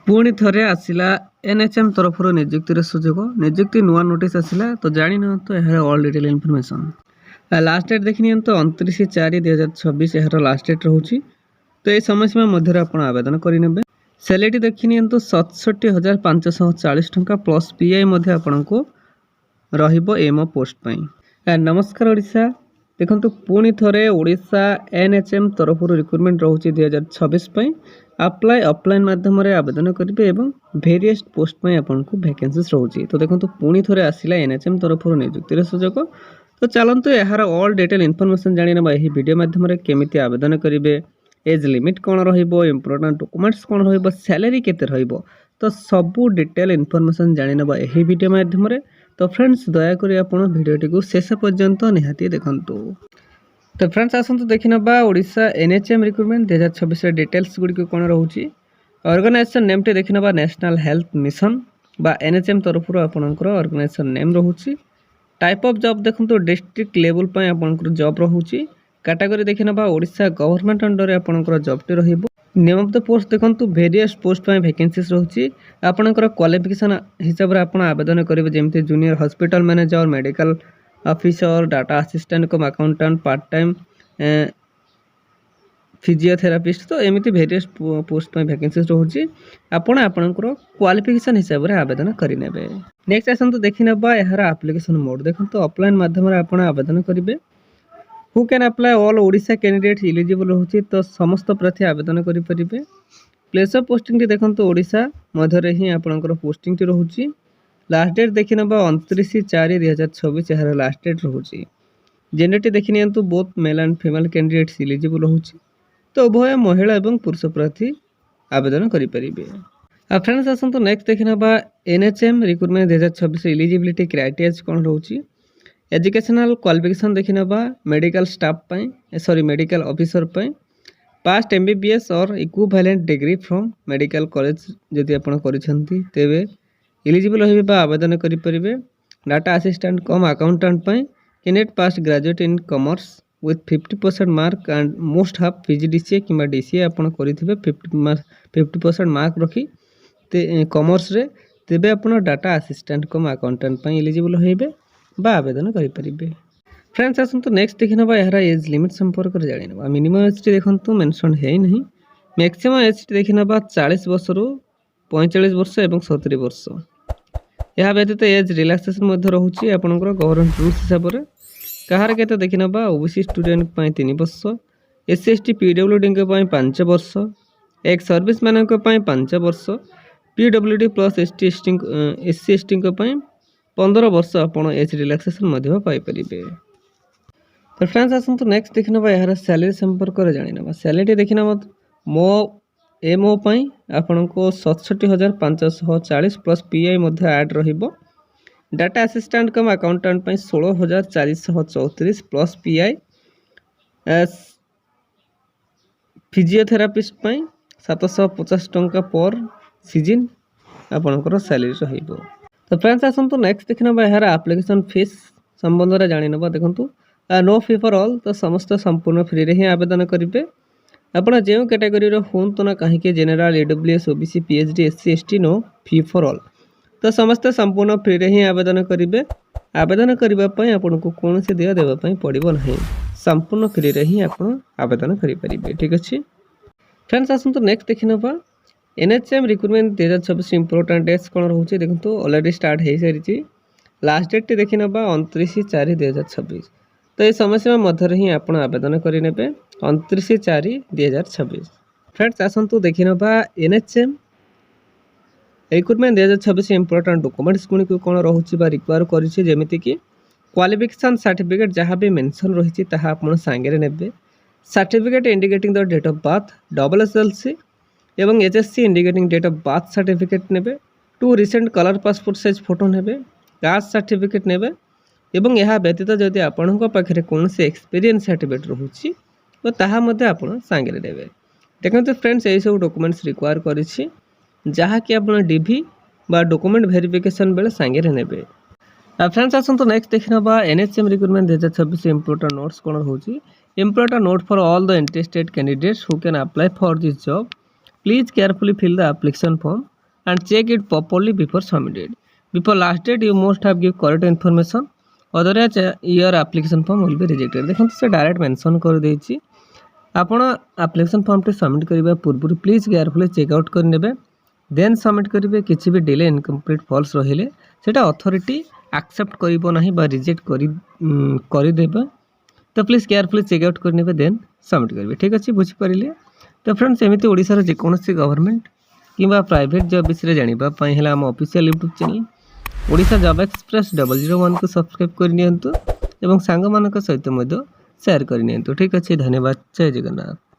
पुणी थे आसला एनएचएम तरफ निजुक्तिर सुजोग निजुक्ति नुआ नोटिस आसला तो जानी तो यह all detail information last date देखनी तो 29/4/2026 यार लास्ट डेट रोचे तो ये समय सीमा मध्य आप आवेदन करेंगे। सैलरी देखनी तो 67,540 टंका प्लस पीआई आपण को एमओ पोस्ट पर। नमस्कार ओडिशा देखो पुणी थे ओडिशा एनएचएम तरफ रिक्रुटमेंट रोचे 2026 अप्लाई ऑफलाइन माध्यम आवेदन करेंगे और वेरियस पोस्ट पर आपको वैकेंसीज रोचे तो देखो पुणी थे आसला एनएचएम तरफ निजुक्तिर सुजोग तो चलतु यार ऑल डिटेल इनफॉरमेशन जानी ना यही वीडियो माध्यम केमी आवेदन करेंगे एज लिमिट कौन रॉर्टेंट डॉक्यूमेंट्स कौन रैलरी केते तो सबू डिटेल इनफॉरमेशन जानी ना यही वीडियो माध्यम तो फ्रेंड्स दयाकोरी आपण वीडियोटी को शेष पर्यंत निहाती देखंतु। तो फ्रेंड्स आसतु देखि नबा ओडिशा एनएचएम रिक्रुटमेंट 2026 डिटेल्स गुडी को कोन रहउची। ऑर्गेनाइजेशन नेम टे देखि नबा नेशनल हेल्थ मिशन बा एनएचएम तरफ आपनकर ऑर्गेनाइजेशन नेम रहउची। टाइप ऑफ जॉब देखंतु डिस्ट्रिक्ट लेवल पय आपनकर जॉब रहउची। कैटेगरी देखि नबा ओडिशा गवर्नमेंट अंडर रे आपनकर जॉब टे रहिबो। नेम ऑफ द पोस्ट देखंतु वेरियस पोस्ट पय वैकेंसीज रहउची। आपनकर क्वालिफिकेशन हिसाब रे आपण आवेदन करिवे जेमते junior hospital manager medical officer data assistant cum accountant part time physiotherapist तो एमती वेरियस पोस्ट पर वैकेंसीज रोचे आपण आपनकर क्वालिफिकेशन हिसाब से आवेदन करेंगे। नेक्स्ट आसतु देखि नबा यार एप्लिकेशन मोड देखो ऑफलाइन माध्यम आप आवेदन करेंगे। Who can apply all Odisha candidate eligible रोचे तो समस्त प्रार्थी आवेदन करेंगे। प्लेस ऑफ पोस्टिंग देखो ओडिशा मध्य ही आपनकर पोस्टिंग रोचे। लास्ट डेट देखि नबा 29/4/2026 यार लास्ट डेट रोचे। जेंडर देखि नियंतु both male and female candidates eligible रोचे तो उभय महिला और पुरुष प्रार्थी आवेदन करेंगे। फ्रेंड्स आसतु नेक्स्ट देखि नबा एनएचएम रिक्रुटमेंट 2026 इलिजिबिलिटी क्राइटेरिया कौन रोचे। एजुकेशनल क्वालिफिकेशन देखि नबा medical staff medical officer passed MBBS और equivalent degree from medical college जदि आपण करिसेंती तेबे इलिजिबल होइबे आवेदन करेंगे। Data assistant cum accountant candidate passed graduate in commerce with 50% mark and must have PGDCA कि डीसीए आपड़ करेंगे 50% मार्क रखी कॉमर्स रे तेबे आपण data assistant cum accountant eligible होइबे बा आवेदन करेंगे। फ्रेंड्स आसतु नेक्स्ट देखि नबा यार एज लिमिट संपर्क में जानि नबा। मिनिमम एज टी देखंतु मेंशन है नहीं। मैक्सिमम एज टी देखि नबा 40 वर्ष रु 45 वर्ष एवं 70 वर्ष। यह व्यतीत एज रिलैक्सेशन मध्य रोचे आपनकर गवर्नमेंट रूल्स हिसाब से कहार केते देखि नबा ओबीसी स्टूडेंट पय 3 वर्ष एससी एसटी पीडब्ल्यूडी के पय 5 वर्ष एक सर्विस मैन के पय 5 वर्ष पीडब्ल्यूडी प्लस एससी एसटी के पय 15 वर्ष आपण एज रिलैक्सेशन मध्य पाई परिबे। तो फ्रेंड्स आसतु नेक्स्ट देखि नबा यार सैलरी संपर्क में जानि नबा। सैलरी देखि नबा मो एमओ पई आपण को 67,540 प्लस पीआई मध्य ऐड रहिबो। डाटा असिस्टेंट कम अकाउंटेंट पई 16,434 प्लस पीआई। फिजियोथेरापिस्ट पई 750 टंका पर सीजन आपनकर सैलरी रहिबो। तो फ्रेंड्स आसतु नेक्स्ट देखि नबा यार एप्लिकेशन फीस संबंध में जानि नबा। देखंतु नो फी फॉर ऑल तो समस्त संपूर्ण फ्री रे ही आवेदन करेंगे। आपण जो कैटेगरी हूँ तो ना कहीं general EWS OBC PhD SC ST no fee for all तो समस्त संपूर्ण फ्री रे ही आवेदन करेंगे। आवेदन करने आपन को कौन से देय देवाई पड़ो ना संपूर्ण फ्री रे ही आप आवेदन करेंगे। ठीक अच्छे फ्रेंड्स आसतु नेक्स्ट देखि नबा एनएचएम रिक्रुटमेंट 2026 इंपोर्टेंट डेट्स कौन रोचे देखो ऑलरेडी स्टार्ट हो सारी। लास्ट डेट देखि नबा 29/4/2026 तो ये समय सीमा मध्य ही आप आवेदन करेंगे 29/4/2026। फ्रेंड्स आसतु देखि नबा NHM recruitment 2026 important documents Gudi को कौन रोचे रिक्वायर करेंगे जमीती कि क्वालिफिकेशन सर्टिफिकेट जहाँ भी मेंशन रही आप सांगे ने certificate indicating the date of birth SSLC एवं HSC indicating date of birth certificate ने 2 recent colour passport size photo ने कास्ट सर्टिफिकेट ने एवं यह व्यतीत जदि आपण पाखे कौन से एक्सपीरियंस सर्टिफिकेट रोचे तो ताहा सांगे देवे। देखते फ्रेंड्स यही सब डॉक्यूमेंट्स रिक्वायर करी जहाँकि आप डीवी बा डॉक्यूमेंट वेरिफिकेशन बेले सांगे ने। फ्रेंड्स आसतु नेक्स्ट देखि नबा एनएचएम रिक्रुटमेंट 2026 इंपोर्टेंट नोट्स कौन रोचे। Important note for all the interested candidates who can apply for this job please carefully fill the application form and check it properly before submitted. Before last date you must have give correct information, otherwise your application form will be rejected. देखो से direct mention कर देछि आपण application form टे submit करबा पूर्व please carefully check out करनेबे then submit करेंगे। किसी भी डिले इनकम्प्लीट फॉल्स रहिले सेटा अथॉरिटी एक्सेप्ट करिबो नाही बा रिजेक्ट करि देबे। तो प्लीज केयरफुली चेकआउट करनेबे देन सबमिट करेंगे। ठीक अच्छे बुझी पारे। तो फ्रेंड्स एमती ओडिशार जेकोसी गवर्नमेंट किंबा प्राइवेट जॉब विषय जानिबा पई हला हम official YouTube channel Odisha job express 001 को सब्सक्राइब करनियंतु एवं सांग मानक सहित मध्य शेयर करनियंतु। ठीक अच्छे धन्यवाद। जय जगन्नाथ।